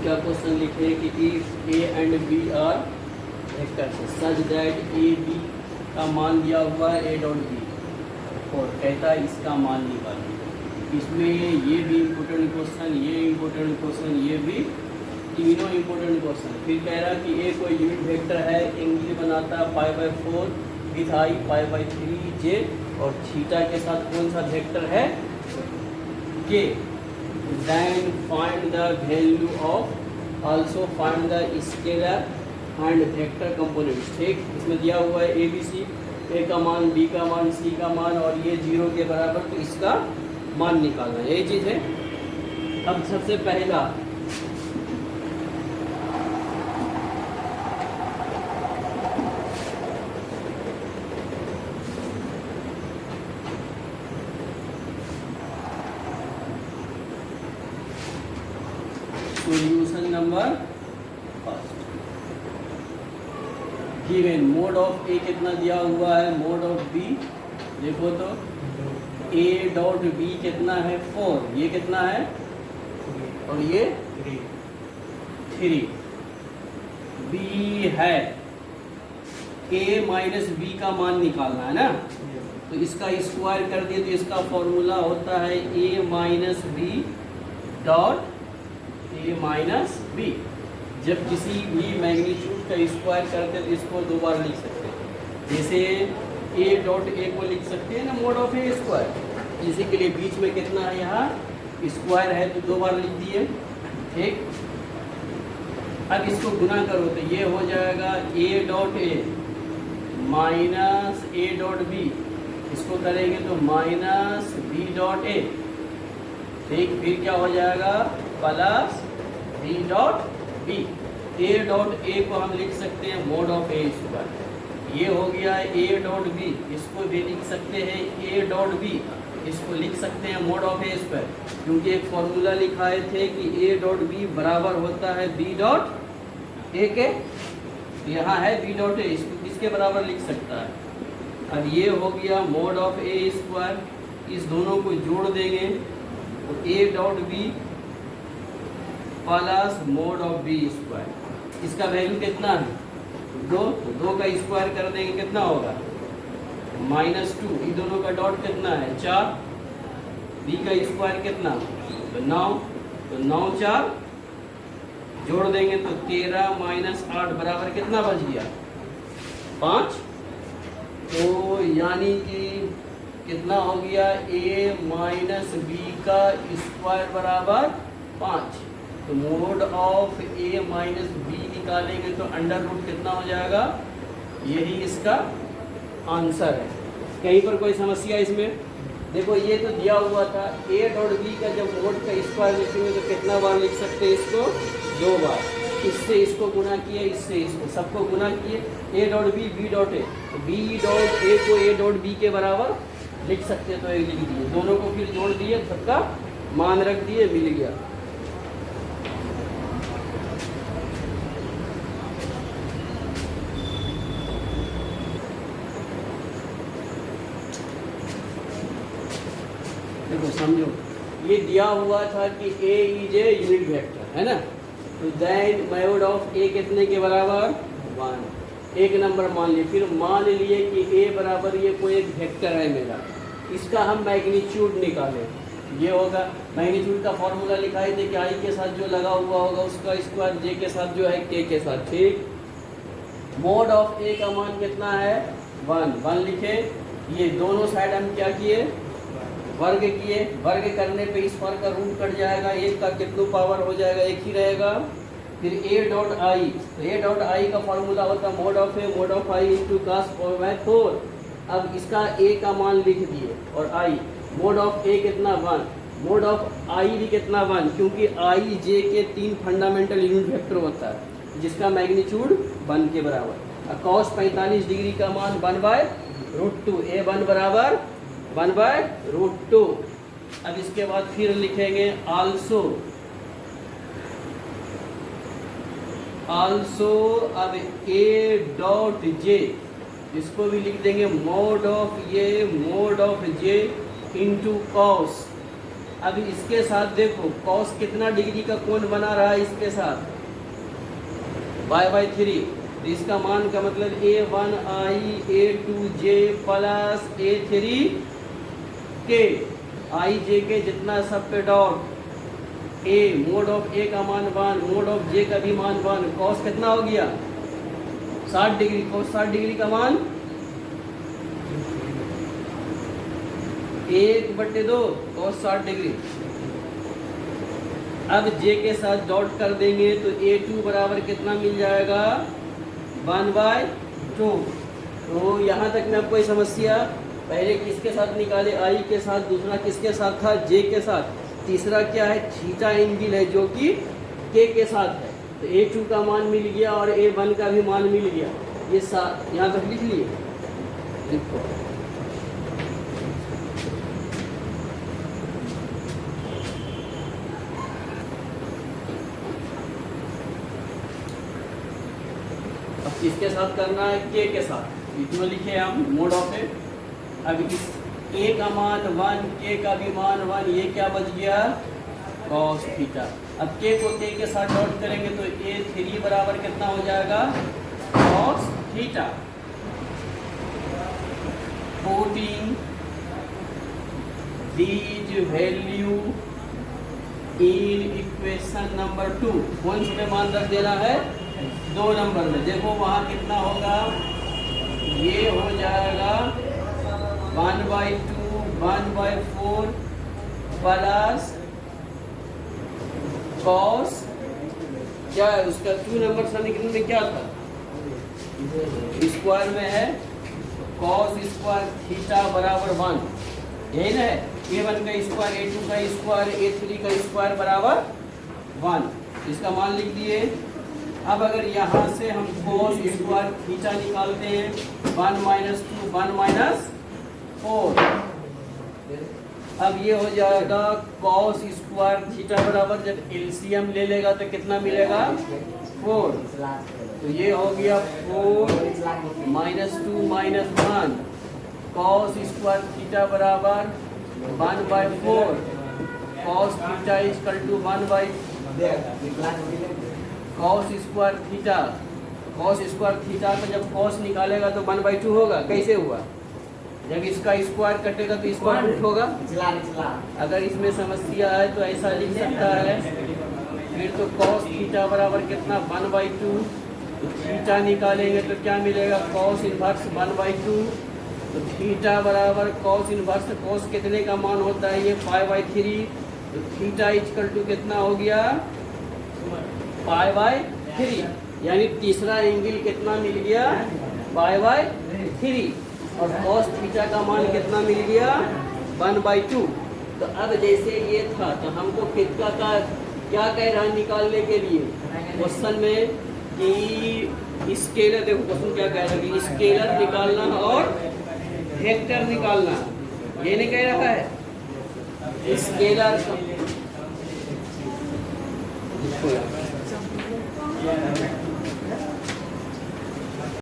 क्या क्वेश्चन लिखे कि if A and B are vectors such that A B का मान दिया हुआ है ए डॉट बी और कहता है इसका मान निकालिए। इसमें ये भी इम्पोर्टेंट क्वेश्चन, ये इम्पोर्टेंट क्वेश्चन, ये भी तीनों इम्पोर्टेंट क्वेश्चन। फिर कह रहा कि ए कोई यूनिट वेक्टर है, एंगल बनाता है π/4 विथ आई π/3 और थीटा के साथ कौन सा वेक्टर है के। Then find the value of, also find the scalar and vector components. ठीक, इसमें दिया हुआ है ए बी सी, ए का मान, बी का मान, सी का मान और ये 0 के बराबर, तो इसका मान निकालना, यही चीज़ है। अब सबसे पहला solution number first. Given mode of A कितना दिया हुआ है, मोड ऑफ बी देखो तो ए डॉट बी कितना है 4, ये कितना है और ये 3। बी है ए माइनस बी का मान निकालना है ना, तो इसका स्क्वायर कर दिए तो इसका फॉर्मूला होता है A minus B dot A minus B. जब किसी भी मैग्नीट्यूड का स्क्वायर करते हैं तो इसको 2 बार लिख सकते हैं। जैसे ए डॉट ए को लिख सकते हैं ना मोड ऑफ ए स्क्वायर, इसी के लिए बीच में कितना है यहाँ स्क्वायर है तो 2 बार लिख दिए। ठीक, अब इसको गुना करो तो ये हो जाएगा a dot A minus a dot b, इसको करेंगे तो माइनस बी डॉट ए। ठीक, फिर क्या हो जाएगा plus b dot b. A dot a को हम लिख सकते हैं मोड ऑफ ए स्क्वायर, ये हो गया ए डॉट बी, इसको भी लिख सकते हैं ए डॉट बी, इसको लिख सकते हैं मोड ऑफ ए स्क्वायर, क्योंकि एक फॉर्मूला लिखाए थे कि ए डॉट बी बराबर होता है बी डॉट ए के। यहाँ है बी डॉट ए, इसको किसके बराबर लिख सकता है। अब ये हो गया मोड ऑफ ए स्क्वायर, इस दोनों को जोड़ देंगे तो a dot b plus mod of b square, इसका वैल्यू कितना है 2, तो 2 का स्क्वायर कर देंगे कितना होगा -2। इन दोनों का डॉट कितना है 4, बी का स्क्वायर कितना तो 9, तो 9 4 जोड़ देंगे तो 13 माइनस 8 बराबर कितना बच गया 5। तो यानी कि कितना हो गया a माइनस बी का स्क्वायर बराबर 5। तो mod of a minus b निकालेंगे तो अंडर रूट कितना हो जाएगा, यही इसका आंसर है। कहीं पर कोई समस्या इसमें? देखो ये तो दिया हुआ था a डॉट बी का, जब मोड का स्क्वायर लिखेंगे तो कितना बार लिख सकते हैं इसको 2 बार। इससे इसको गुना किए, इससे इसको, सबको गुना किए, a dot b b dot a, b dot a को a डॉट बी के बराबर लिख सकते हैं तो ये लिख दिए, दोनों को फिर जोड़ दिए, सबका मान रख दिए, मिल गया। देखो समझो, ये दिया हुआ था कि ए इज ए यूनिट वेक्टर है ना, तो देन मोड ऑफ ए कितने के बराबर 1, एक नंबर मान लिए। फिर मान लिए कि ए बराबर ये कोई एक वेक्टर है मेरा, इसका हम मैग्नीट्यूड निकालें, ये होगा मैग्नीट्यूड का फॉर्मूला लिखाई थे कि आई के साथ जो लगा हुआ होगा उसका स्क्वायर, जे के साथ जो है के के साथ। ठीक, मोड ऑफ ए का मान कितना है 1 लिखे, ये दोनों साइड हम क्या किए वर्ग किए, वर्ग करने पे इस पर का रूट कट जाएगा, एक का कितना पावर हो जाएगा, एक ही रहेगा। फिर ए डॉट आई, तो ए डॉट आई का फॉर्मूला होता है mod of a mod of i into cos 4/4। अब इसका ए का मान लिख दिए और आई, मोड ऑफ ए कितना 1, मोड ऑफ आई भी कितना 1, क्योंकि आई जे के 3 फंडामेंटल यूनिट वेक्टर होता है जिसका मैग्नीट्यूड 1 के बराबर। कॉस 45 डिग्री का मान 1/√2, ए 1 बराबर 1/√2। अब इसके बाद फिर लिखेंगे आल्सो, अब ए डॉट जे, इसको भी लिख देंगे मोड ऑफ ये mode of J into cos अब इसके साथ देखो कॉस कितना डिग्री का कोण बना रहा है इसके साथ y/3। तो इसका मान का मतलब a1i a2j plus a3k i j के जितना सब पे dot a mode of a का मान 1 मोड ऑफ j का भी मान 1 कॉस कितना हो गया 60 डिग्री। कॉस 60 डिग्री का मान 1/2 कॉस 60 डिग्री। अब j के साथ डॉट कर देंगे तो a2 बराबर कितना मिल जाएगा 1/2। तो यहाँ तक में आपको समस्या पहले किसके साथ निकाले i के साथ, दूसरा किसके साथ था j के साथ, तीसरा क्या है थीटा एंगल है जो कि k के साथ है। तो a2 का मान मिल गया और a1 का भी मान मिल गया। ये यहाँ तक लिख लिए देखो। अब किसके साथ करना है k के साथ, इतना लिखे हम मोड ऑफ ए। अब इस a का मान 1 k का भी मान 1 ये क्या बच गया cos थीटा। अब k को k के साथ डॉट करेंगे तो a3 बराबर कितना हो जाएगा cos theta. putting these value in equation number 2 कौन से मान रख देना है 2 नंबर में। देखो वहाँ कितना होगा ये हो जाएगा 1/2 1/4 प्लस कॉस क्या है उसका 2 नंबर समीकरण में क्या था स्क्वायर में है कॉस स्क्वायर थीटा बराबर 1 यही ना है। a1 का स्क्वायर a2 का स्क्वायर a3 का स्क्वायर बराबर 1 इसका मान लिख दिए। अब अगर यहाँ से हम कॉस स्क्वायर थीटा निकालते हैं 1 - 2 1 - 4 अब ये हो जाएगा कॉस स्क्वायर थीटा बराबर जब एलसीएम ले लेगा तो कितना मिलेगा 4। तो ये हो गया 4 - 2 - 1 कॉस स्क्वायर थीटा बराबर 1/4 cos theta equal to 1/, cos square theta का जब कॉस निकालेगा तो 1/2 होगा। कैसे हुआ जब इसका स्क्वायर कटेगा तो स्क्वायर रूट होगा। अगर इसमें समस्या है तो ऐसा लिख सकता है फिर तो कॉस थीटा बराबर कितना 1/2 तो थीटा निकालेंगे तो क्या मिलेगा कॉस इनवर्स 1/2 तो थीटा बराबर कॉस इनवर्स कॉस कितने का मान होता है ये 5/3 तो थीटा इक्वल टू कितना हो गया 5/3 यानी तीसरा एंगल कितना मिल गया 5/3 और cos थीटा का मान कितना मिल गया 1/2। तो अब जैसे ये था तो हमको कितना का क्या कह रहा है निकालने के लिए क्वेश्चन में कि स्केलर देखो क्वेश्चन क्या कह रहा है कि स्केलर निकालना और वेक्टर निकालना ये नहीं कह रहा है स्केलर